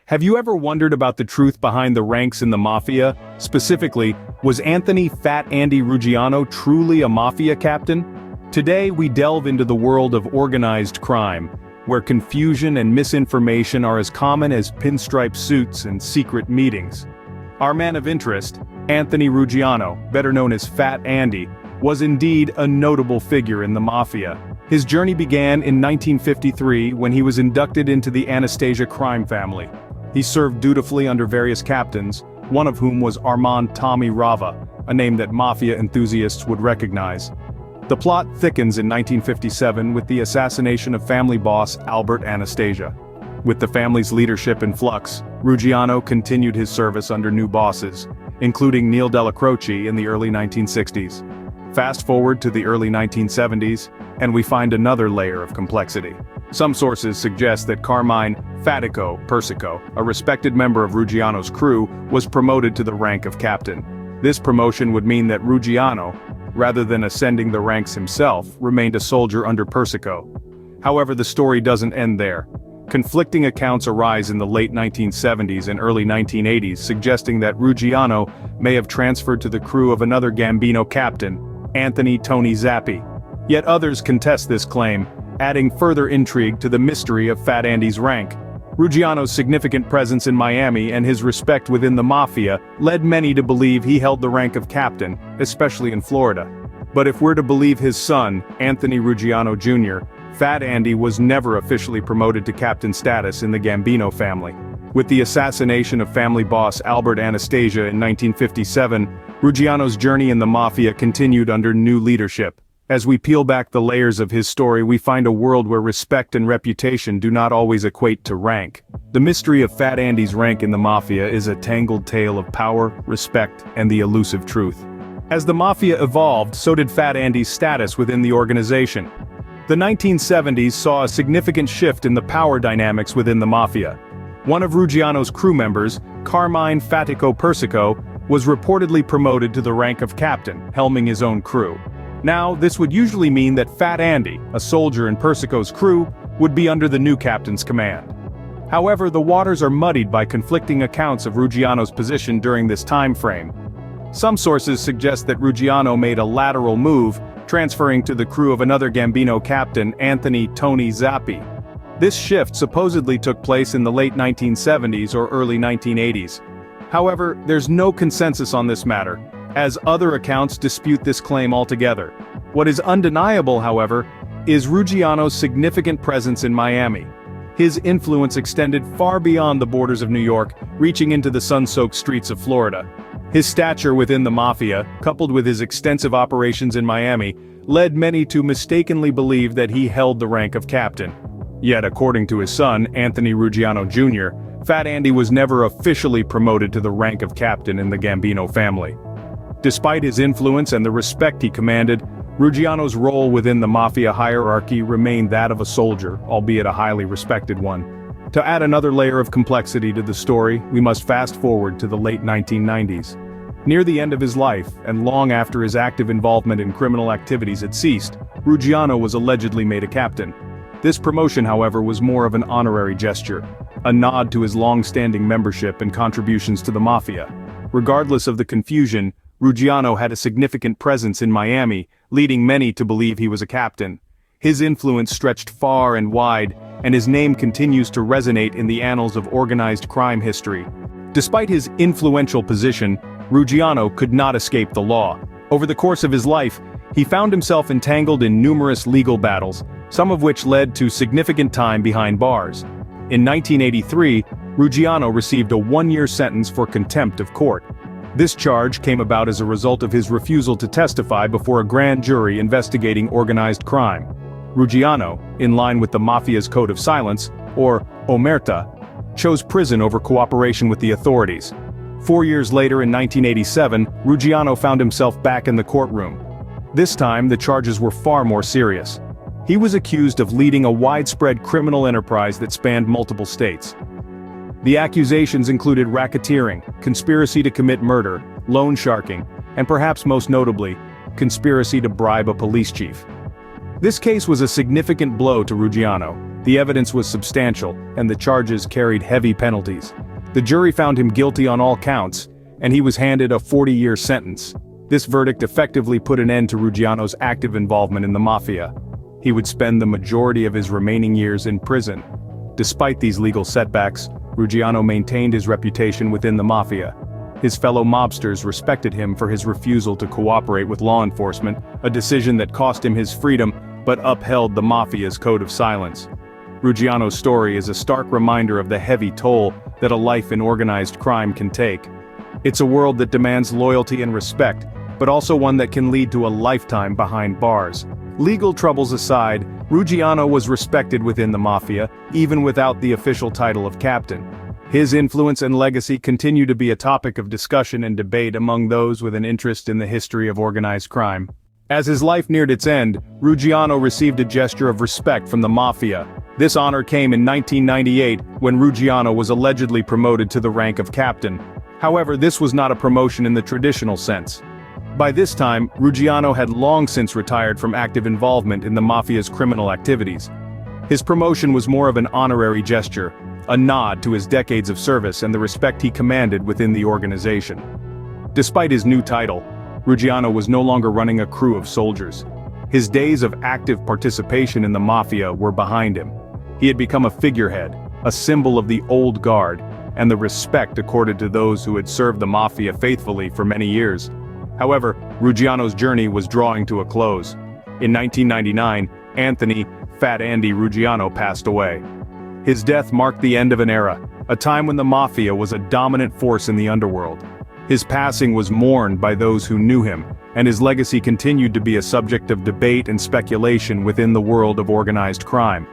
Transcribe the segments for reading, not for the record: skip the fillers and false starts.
Have you ever wondered about the truth behind the ranks in the Mafia? Specifically, was Anthony Fat Andy Ruggiano truly a Mafia captain? Today we delve into the world of organized crime, where confusion and misinformation are as common as pinstripe suits and secret meetings. Our man of interest, Anthony Ruggiano, better known as Fat Andy, was indeed a notable figure in the Mafia. His journey began in 1953 when he was inducted into the Anastasia crime family. He served dutifully under various captains, one of whom was Armand Tommy Rava, a name that Mafia enthusiasts would recognize. The plot thickens in 1957 with the assassination of family boss Albert Anastasia. With the family's leadership in flux, Ruggiano continued his service under new bosses, including Neil Della Croce in the early 1960s. Fast forward to the early 1970s, and we find another layer of complexity. Some sources suggest that Carmine Fatico Persico, a respected member of Ruggiano's crew, was promoted to the rank of captain. This promotion would mean that Ruggiano, rather than ascending the ranks himself, remained a soldier under Persico. However, the story doesn't end there. Conflicting accounts arise in the late 1970s and early 1980s, suggesting that Ruggiano may have transferred to the crew of another Gambino captain, Anthony "Tony" Zappi. Yet others contest this claim, adding further intrigue to the mystery of Fat Andy's rank. Ruggiano's significant presence in Miami and his respect within the Mafia led many to believe he held the rank of captain, especially in Florida. But if we're to believe his son, Anthony Ruggiano Jr., Fat Andy was never officially promoted to captain status in the Gambino family. With the assassination of family boss Albert Anastasia in 1957, Ruggiano's journey in the Mafia continued under new leadership. As we peel back the layers of his story, we find a world where respect and reputation do not always equate to rank. The mystery of Fat Andy's rank in the Mafia is a tangled tale of power, respect, and the elusive truth. As the Mafia evolved, so did Fat Andy's status within the organization. The 1970s saw a significant shift in the power dynamics within the Mafia. One of Ruggiano's crew members, Carmine Fatico Persico, was reportedly promoted to the rank of captain, helming his own crew. Now, this would usually mean that Fat Andy, a soldier in Persico's crew, would be under the new captain's command. However, the waters are muddied by conflicting accounts of Ruggiano's position during this time frame. Some sources suggest that Ruggiano made a lateral move, transferring to the crew of another Gambino captain, Anthony "Tony" Zappi. This shift supposedly took place in the late 1970s or early 1980s. However, there's no consensus on this matter, as other accounts dispute this claim altogether. What is undeniable, however, is Ruggiano's significant presence in Miami. His influence extended far beyond the borders of New York, reaching into the sun-soaked streets of Florida. His stature within the Mafia, coupled with his extensive operations in Miami, led many to mistakenly believe that he held the rank of captain. Yet according to his son, Anthony Ruggiano Jr., Fat Andy was never officially promoted to the rank of captain in the Gambino family. Despite his influence and the respect he commanded, Ruggiano's role within the Mafia hierarchy remained that of a soldier, albeit a highly respected one. To add another layer of complexity to the story, we must fast forward to the late 1990s. Near the end of his life, and long after his active involvement in criminal activities had ceased, Ruggiano was allegedly made a captain. This promotion, however, was more of an honorary gesture, a nod to his long-standing membership and contributions to the Mafia. Regardless of the confusion, Ruggiano had a significant presence in Miami, leading many to believe he was a captain. His influence stretched far and wide, and his name continues to resonate in the annals of organized crime history. Despite his influential position, Ruggiano could not escape the law. Over the course of his life, he found himself entangled in numerous legal battles, some of which led to significant time behind bars. In 1983, Ruggiano received a one-year sentence for contempt of court. This charge came about as a result of his refusal to testify before a grand jury investigating organized crime. Ruggiano, in line with the Mafia's code of silence, or omerta, chose prison over cooperation with the authorities. 4 years later in 1987, Ruggiano found himself back in the courtroom. This time, the charges were far more serious. He was accused of leading a widespread criminal enterprise that spanned multiple states. The accusations included racketeering, conspiracy to commit murder, loan sharking, and perhaps most notably, conspiracy to bribe a police chief. This case was a significant blow to Ruggiano, The evidence was substantial, and the charges carried heavy penalties. The jury found him guilty on all counts, and he was handed a 40-year sentence. This verdict effectively put an end to Ruggiano's active involvement in the Mafia. He would spend the majority of his remaining years in prison. Despite these legal setbacks, Ruggiano maintained his reputation within the Mafia. His fellow mobsters respected him for his refusal to cooperate with law enforcement, a decision that cost him his freedom but upheld the Mafia's code of silence. Ruggiano's story is a stark reminder of the heavy toll that a life in organized crime can take. It's a world that demands loyalty and respect, but also one that can lead to a lifetime behind bars. Legal troubles aside, Ruggiano was respected within the Mafia, even without the official title of captain. His influence and legacy continue to be a topic of discussion and debate among those with an interest in the history of organized crime. As his life neared its end, Ruggiano received a gesture of respect from the Mafia. This honor came in 1998 when Ruggiano was allegedly promoted to the rank of captain. However, this was not a promotion in the traditional sense. By this time, Ruggiano had long since retired from active involvement in the Mafia's criminal activities. His promotion was more of an honorary gesture, a nod to his decades of service and the respect he commanded within the organization. Despite his new title, Ruggiano was no longer running a crew of soldiers. His days of active participation in the Mafia were behind him. He had become a figurehead, a symbol of the old guard, and the respect accorded to those who had served the Mafia faithfully for many years. However, Ruggiano's journey was drawing to a close. In 1999, Anthony Fat Andy Ruggiano passed away. His death marked the end of an era, a time when the Mafia was a dominant force in the underworld. His passing was mourned by those who knew him, and his legacy continued to be a subject of debate and speculation within the world of organized crime.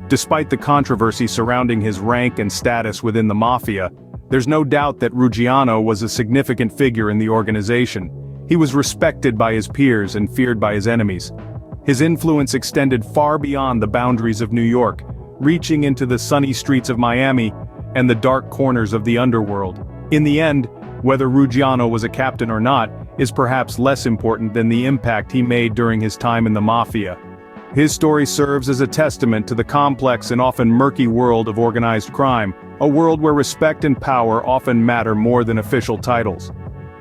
Despite the controversy surrounding his rank and status within the Mafia, there's no doubt that Ruggiano was a significant figure in the organization. He was respected by his peers and feared by his enemies. His influence extended far beyond the boundaries of New York, reaching into the sunny streets of Miami and the dark corners of the underworld. In the end, whether Ruggiano was a captain or not, is perhaps less important than the impact he made during his time in the Mafia. His story serves as a testament to the complex and often murky world of organized crime, a world where respect and power often matter more than official titles.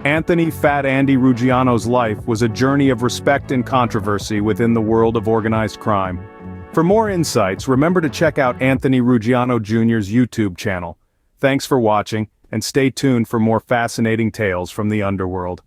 Anthony Fat Andy Ruggiano's life was a journey of respect and controversy within the world of organized crime. For more insights, remember to check out Anthony Ruggiano Jr.'s YouTube channel. Thanks for watching, and stay tuned for more fascinating tales from the underworld.